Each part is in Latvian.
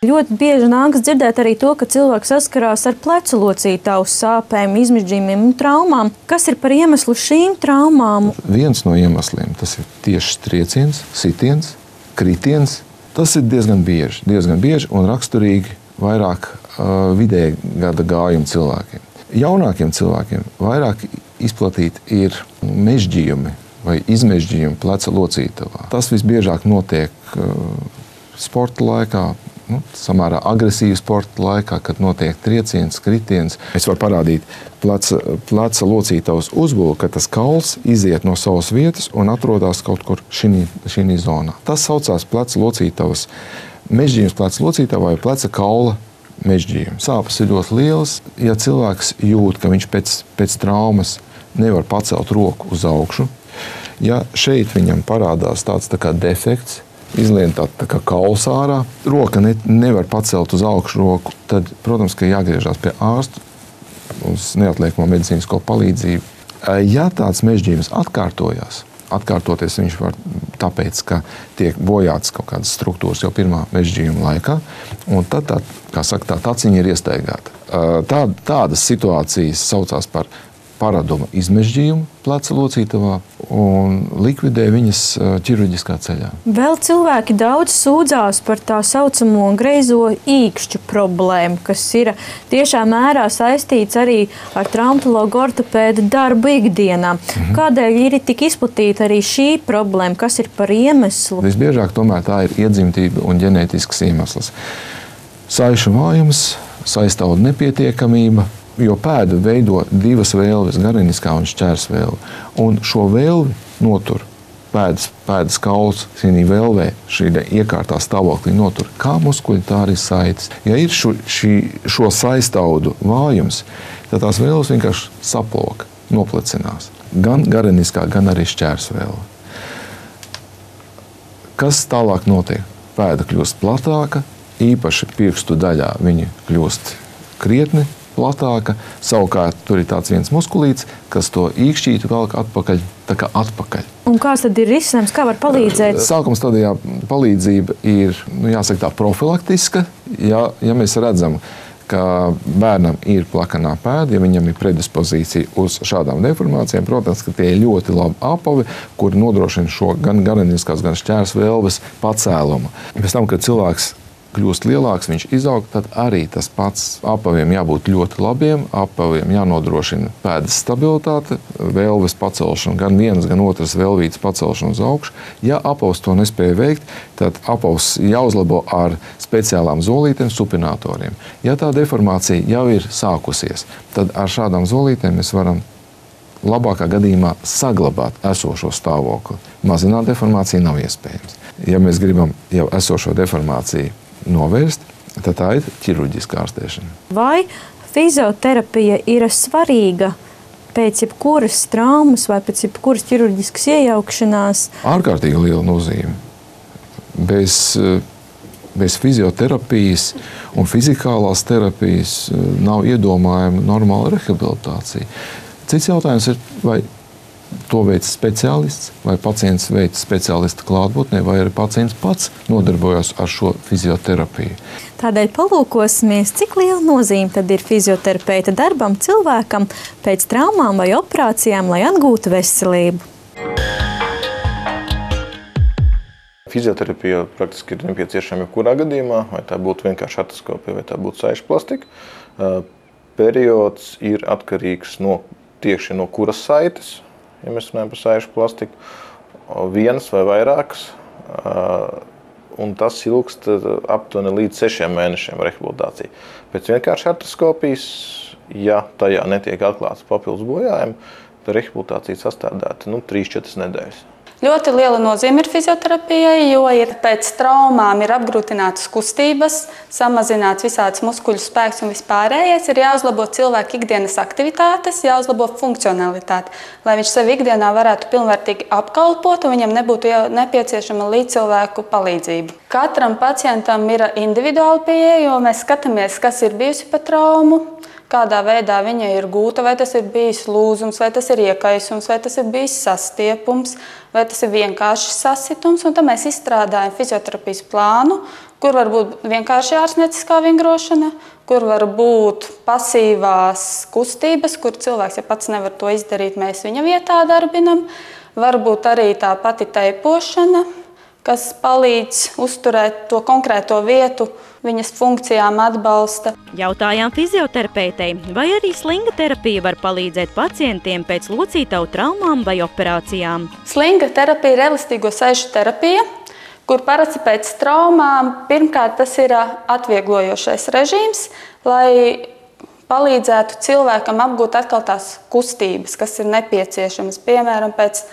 Ļoti bieži nākas dzirdēt arī to, ka cilvēks saskarās ar plecu locītavu sāpēm, izmežģījumiem un traumām. Kas ir par iemeslu šīm traumām? Viens no iemesliem tas ir tieši trieciens, sitiens, kritiens. Tas ir diezgan bieži un raksturīgi vairāk vidēja gada gājuma cilvēkiem. Jaunākiem cilvēkiem vairāk izplatīti ir mežģījumi vai izmežģījumi pleca locītavā. Tas visbiežāk notiek sporta laikā, samērā agresīva sporta laikā, kad notiek trieciens, kritiens. Es varu parādīt pleca locītavas uzbūvi, ka tas kauls iziet no savas vietas un atrodas kaut kur šī zonā. Tas saucās pleca locītavas mežģījums pleca locītavā vai pleca kaula mežģījums. Sāpes ir ļoti lielas. Ja cilvēks jūt, ka viņš pēc traumas nevar pacelt roku uz augšu, ja šeit viņam parādās tāds tā kā defekts, izlien tā kā kauls ārā, roka nevar pacelt uz augšu roku, tad, protams, ka jāgriežās pie ārsta uz neatliekamo medicīnisko palīdzību. Ja tāds mežģījums atkārtoties viņš var tāpēc, ka tiek bojātas kaut kādas struktūras jau pirmā mežģījuma laikā, un tad tā taciņa ir iestaigāta. Tādas situācijas saucās par paraduma izmežģījumu pleca locītavā un likvidē viņas ķirurģiskā ceļā. Vēl cilvēki daudz sūdzās par tā saucamo greizo īkšķu problēmu, kas ir tiešā mērā saistīts arī ar traumatologu ortopēda darbu ikdienā. Kādēļ ir tik izplatīta arī šī problēma? Kas ir par iemeslu? Visbiežāk tomēr tā ir iedzimtība un ģenētisks iemesls. Saišu vājums, saistaudu nepietiekamība, jo pēdu veido divas vēlves, gareniskā un šķērsvēlve. Un šo vēlvi notur pēdas kauls, šī vēlvē, šī iekārtā stāvoklī notur kā muskuļi, tā arī saites. Ja ir šo saistaudu vājums, tad tās vēlves vienkārši saploka, noplecinās. Gan gareniskā, gan arī šķērsvēlve. Kas tālāk notiek? Pēda kļūst platāka, īpaši pirkstu daļā viņa kļūst krietni platāka. Savukārt tur ir tāds viens muskulīts, kas to īkšķītu velk atpakaļ, tā kā atpakaļ. Un kāds tad ir risinājums? Kā var palīdzēt? Sākuma stadijā palīdzība ir, jāsaka tā, profilaktiska. Ja mēs redzam, ka bērnam ir plakanā pēda, ja viņam ir predispozīcija uz šādām deformācijām, protams, ka tie ir ļoti labi apavi, kuri nodrošina šo gan gareniskās, gan šķērsvēlves pacēlumu. Pēc tam, kad cilvēks kļūst lielāks, viņš izaug, tad arī tas pats apaviem jābūt ļoti labiem, apaviem jānodrošina pēdas stabilitāte, vēlves pacelšana, gan vienas, gan otras vēlvītes pacelšana uz augšu. Ja apavs to nespēja veikt, tad apavs jāuzlabo ar speciālām zolītēm, supinatoriem. Ja tā deformācija jau ir sākusies, tad ar šādām zolītēm mēs varam labākā gadījumā saglabāt esošo stāvokli. Mazināt deformāciju nav iespējams. Ja mēs gribam jau esošo deformāciju novērst, tad tā ir ķirurģiska ārstēšana. Vai fizioterapija ir svarīga pēc jebkuras traumas vai pēc jebkuras ķirurģiskas iejaukšanās? Ārkārtīgi liela nozīme. Bez fizioterapijas un fizikālās terapijas nav iedomājama normāla rehabilitācija. Cits jautājums ir, vai to veic speciālists, vai pacients veic speciālista klātbūtnē, vai arī pacients pats nodarbojas ar šo fizioterapiju. Tādēļ palūkosimies, cik liela nozīme tad ir fizioterapeita darbam cilvēkam pēc traumām vai operācijām, lai atgūtu veselību. Fizioterapija praktiski ir nepieciešama jebkurā gadījumā, vai tā būtu vienkārši artroskopija, vai tā būtu saišu plastika. Periods ir atkarīgs tieši no kuras saites, ja mēs runājam par saišu plastiku, vienas vai vairākas, un tas ilgst aptuveni līdz 6 mēnešiem rehabilitācija. Pēc vienkārši artroskopijas, ja tajā netiek atklāts papildus bojājumi, tad rehabilitācija sastādēta 3-4 nedēļas. Ļoti liela nozīme ir fizioterapijai, jo pēc traumām ir apgrūtinātas kustības, samazināts visāds muskuļu spēks un vispārējais. Ir jāuzlabo cilvēku ikdienas aktivitātes, jāuzlabo funkcionalitāte, lai viņš sevi ikdienā varētu pilnvērtīgi apkalpot un viņam nebūtu nepieciešama līdzcilvēku palīdzība. Katram pacientam ir individuāli pieeja, jo mēs skatāmies, kas ir bijusi pa traumu, kādā veidā viņa ir gūta, vai tas ir bijis lūzums, vai tas ir iekaisums, vai tas ir bijis sastiepums, vai tas ir vienkārši sasitums. Un tad mēs izstrādājam fizioterapijas plānu, kur var būt vienkārši ārstnieciskā vingrošana, kur var būt pasīvās kustības, kur cilvēks, ja pats nevar to izdarīt, mēs viņa vietā darbinam. Varbūt arī tā pati teipošana, kas palīdz uzturēt to konkrēto vietu, viņas funkcijām atbalsta. Jautājām fizioterapeitei, vai arī slinga terapija var palīdzēt pacientiem pēc locītavu traumām vai operācijām. Slinga terapija ir elastīgo saišu terapija, kur parasti pēc traumām pirmkārt tas ir atvieglojošais režīms, lai palīdzētu cilvēkam apgūt atkal tās kustības, kas ir nepieciešamas. Piemēram, pēc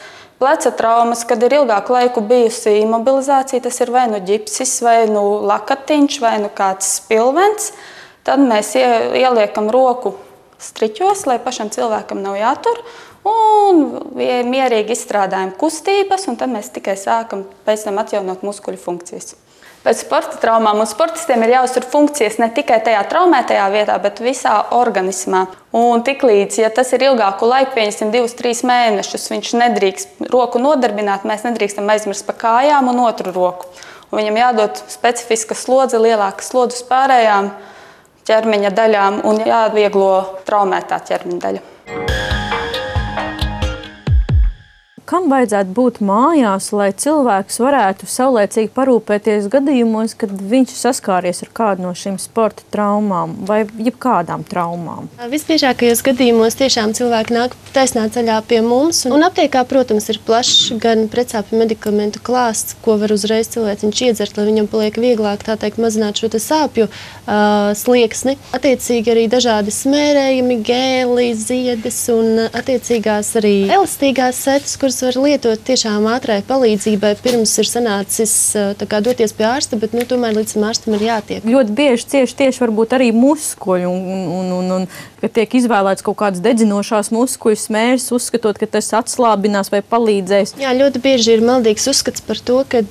pleca traumas, kad ir ilgāku laiku bijusi imobilizācija, tas ir vai nu ģipsis, vai nu lakatiņš, vai nu kāds spilvens, tad mēs ieliekam roku striķos, lai pašam cilvēkam nav jātur, un mierīgi izstrādājam kustības, un tad mēs tikai sākam pēc tam atjaunot muskuļu funkcijas. Pēc sporta traumām un sportistiem ir jāuztur funkcijas ne tikai tajā traumētajā vietā, bet visā organismā. Un tiklīdz, ja tas ir ilgāku laiku, pieņemsim 2-3 mēnešus, viņš nedrīkst roku nodarbināt, mēs nedrīkstam aizmirst pa kājām un otru roku. Un viņam jādod specifiska slodze, lielāka slodze uz pārējām ķermeņa daļām un jāatvieglo traumētā ķermeņa daļa. Kam vajadzētu būt mājās, lai cilvēks varētu saulēcīgi parūpēties gadījumos, kad viņš saskāries ar kādu no šīm sporta traumām vai jebkādām traumām? Visbiežākajos gadījumos tiešām cilvēki nāk taisnā ceļā pie mums. Un aptiekā, protams, ir plašs gan pretsāpju medikamentu klāsts, ko var uzreiz cilvēciņš iedzert, lai viņam paliek vieglāk, tā teikt, mazināt šo sāpju slieksni. Attiecīgi arī dažādi smērējumi, gēli, ziedes un attiecīgās arī elastīgās setas, kuras var lietot tiešām ātrai palīdzībai, pirms ir sanācis doties pie ārsta, bet tomēr līdz ārstam ir jātiek. Ļoti bieži tieši varbūt arī muskuļi, un kad tiek izvēlēts kaut kādas dedzinošās muskuļu smērs, uzskatot, ka tas atslābinās vai palīdzēs. Jā, ļoti bieži ir maldīgs uzskats par to, ka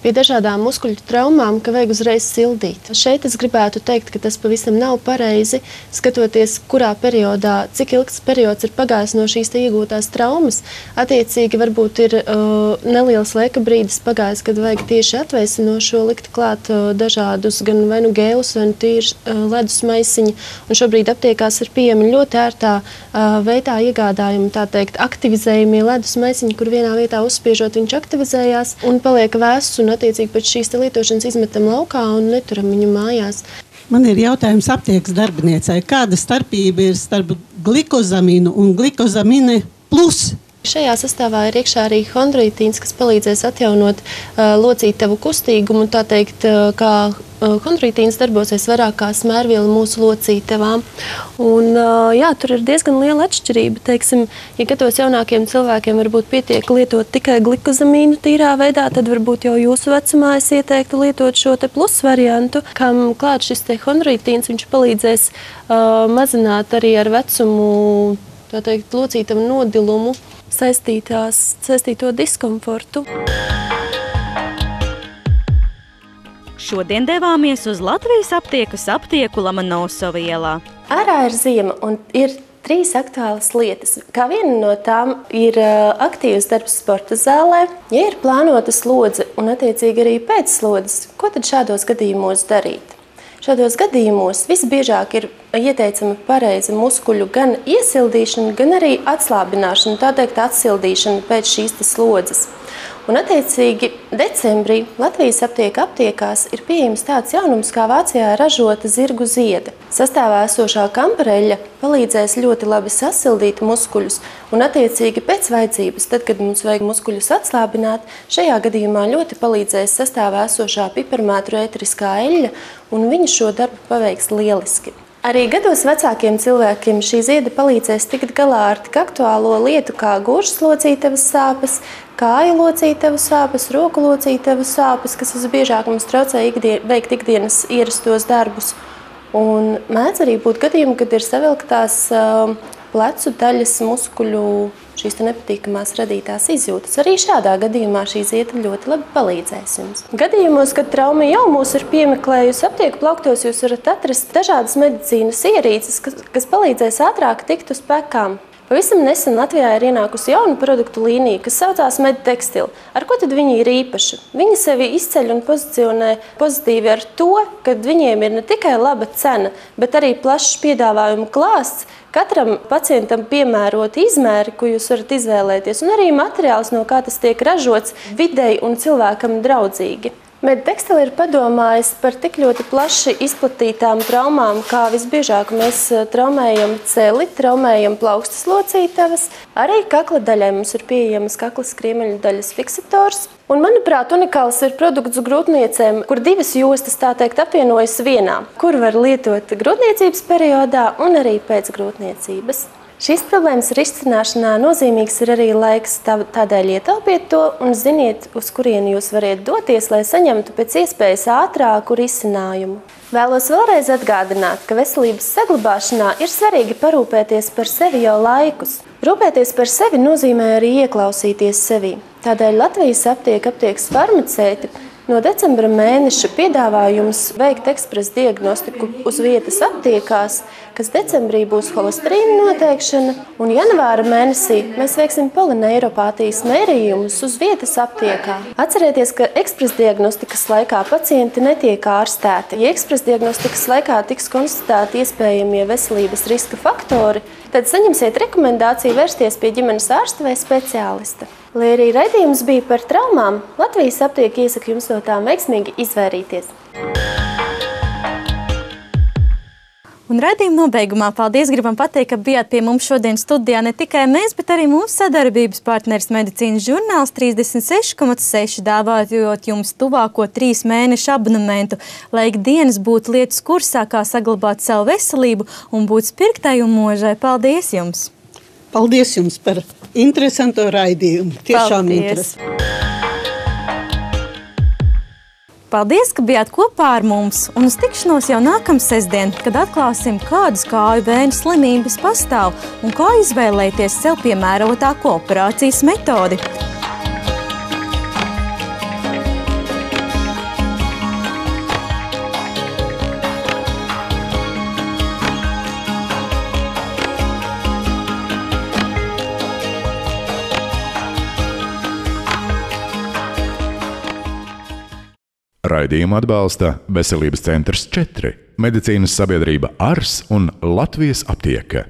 pie dažādām muskuļu traumām, ka vajag uzreiz sildīt. Šeit es gribētu teikt, ka tas pavisam nav pareizi, skatoties, kurā periodā, cik ilgs periods ir pagājis no šīs iegūtās traumas. Attiecīgi varbūt ir neliels laika brīdis pagājis, kad vajag tieši atveicinošo likt klāt dažādus gan vai nu gēlus, vai nu tīri ledus maisiņi. Un šobrīd aptiekās ir pieejami ļoti ērtā veidā iegādājumi, tā teikt, aktivizējumie ledus maisiņi, kur vienā vietā uzspiežot viņš aktivizējās un paliek vēss, un attiecīgi pēc šīs lietošanas izmetam laukā un neturam viņu mājās. Man ir jautājums aptiekas darbiniecei. Kāda starpība ir starp glikozamīnu un glikozamīne plus? Šajā sastāvā ir iekšā arī chondroitīns, kas palīdzēs atjaunot locītavu kustīgumu. Tā teikt, kā chondroitīns darbosies vairāk kā smērviela mūsu locītavām. Un, jā, tur ir diezgan liela atšķirība. Teiksim, ja gados jaunākiem cilvēkiem varbūt pietiek lietot tikai glikozamīnu tīrā veidā, tad varbūt jau jūsu vecumā es ieteiktu lietot šo te plus variantu, kam klāt šis te chondroitīns, viņš palīdzēs mazināt arī ar vecumu, tā teikt, locītavu nodilumu, saistīto diskomfortu. Šodien devāmies uz Latvijas aptiekas aptieku Lomonosova ielā. Ārā ir ziema un ir 3 aktuālas lietas. Kā viena no tām ir aktīvs darbs sporta zālē, ja ir plānota slodze un attiecīgi arī pēcslodzes, ko tad šādos gadījumos darīt? Šādos gadījumos visbiežāk ir ieteicama pareiza muskuļu gan iesildīšana, gan arī atslābināšana, tā teikt atsildīšana pēc šīs slodzes. Un attiecīgi decembrī Latvijas aptiekās ir pieejams tāds jaunums kā Vācijā ražota zirgu ziede. Sastāvā esošā kampareļa palīdzēs ļoti labi sasildīt muskuļus un attiecīgi pēc vajadzības, tad, kad mums vajag muskuļus atslābināt, šajā gadījumā ļoti palīdzēs sastāvā esošā piparmētru ēteriskā eļļa un viņa šo darbu paveiks lieliski. Arī gados vecākiem cilvēkiem šī ziede palīdzēs tikt galā ar tik aktuālo lietu kā guršas locītavas sāpes, kāju locītavas sāpes, roku locītavas sāpes, kas visbiežāk mums traucē veikt ikdienas ierastos darbus. Un mēdz arī būt gadījumi, kad ir savilktās plecu daļas muskuļu šīs nepatīkamās radītās izjūtas. Arī šādā gadījumā šī zieta ļoti labi palīdzēs jums. Gadījumos, kad trauma jau mūs ir piemeklējusi, aptieku plauktos jūs varat atrast dažādas medicīnas ierīces, kas palīdzēs ātrāk tikt uz pekām. Pavisam nesen Latvijā ir ienākusi jauna produktu līnija, kas saucās Medtextil. Ar ko tad viņi ir īpaši? Viņi sevi izceļ un pozicionē pozitīvi ar to, ka viņiem ir ne tikai laba cena, bet arī plašs piedāvājuma klāsts, katram pacientam piemēroti izmēri, ko jūs varat izvēlēties, un arī materiāls, no kā tas tiek ražots, videi un cilvēkam draudzīgi. Medtextil ir padomājis par tik ļoti plaši izplatītām traumām, kā visbiežāk mēs traumējam celi, traumējam plaukstas locītavas. Arī kakla daļai mums ir pieejamas kaklas kriemeļu daļas fiksators. Un, manuprāt, unikāls ir produkts grūtniecēm, kur divas jostas, tā teikt, apvienojas vienā, kur var lietot grūtniecības periodā un arī pēc grūtniecības. Šīs problēmas risināšanā nozīmīgs ir arī laiks, tādēļ ietaupiet to un ziniet, uz kurieni jūs variet doties, lai saņemtu pēc iespējas ātrāku risinājumu. Vēlos vēlreiz atgādināt, ka veselības saglabāšanā ir svarīgi parūpēties par sevi jau laikus. Rūpēties par sevi nozīmē arī ieklausīties sevī. Tādēļ Latvijas aptiekas farmaceiti no decembra mēneša piedāvājums veikt ekspresa diagnostiku uz vietas aptiekās, kas decembrī būs holesterīna noteikšana, un janvāra mēnesī mēs veiksim polineiropātijas mērījumus uz vietas aptiekā. Atcerieties, ka ekspresa diagnostikas laikā pacienti netiek ārstēti. Ja ekspresa diagnostikas laikā tiks konstatēti iespējamie veselības riska faktori, tad saņemsiet rekomendāciju vērsties pie ģimenes ārsta vai speciālista. Lai arī raidījums bija par traumām, Latvijas aptieka iesaka jums no tām veiksmīgi izvairīties. Un raidījuma nobeigumā paldies gribam pateikt, ka bijāt pie mums šodien studijā ne tikai mēs, bet arī mūsu sadarbības partneris Medicīnas žurnāls 36,6, dāvājot jums tuvāko 3 mēnešu abonementu, lai ikdienas būtu lietas kursā, kā saglabāt savu veselību un būt spirktai un možai. Paldies jums! Paldies jums par interesanto raidījumu. Tiešām interesanti. Paldies, ka bijāt kopā ar mums un uz tikšanos jau nākamā sestdien, kad atklāsim, kādas kāju vēņu slimības pastāv un kā izvēlēties sev piemērotāko operācijas metodi. Raidījumu atbalsta Veselības centrs 4, Medicīnas sabiedrība ARS un Latvijas aptieka.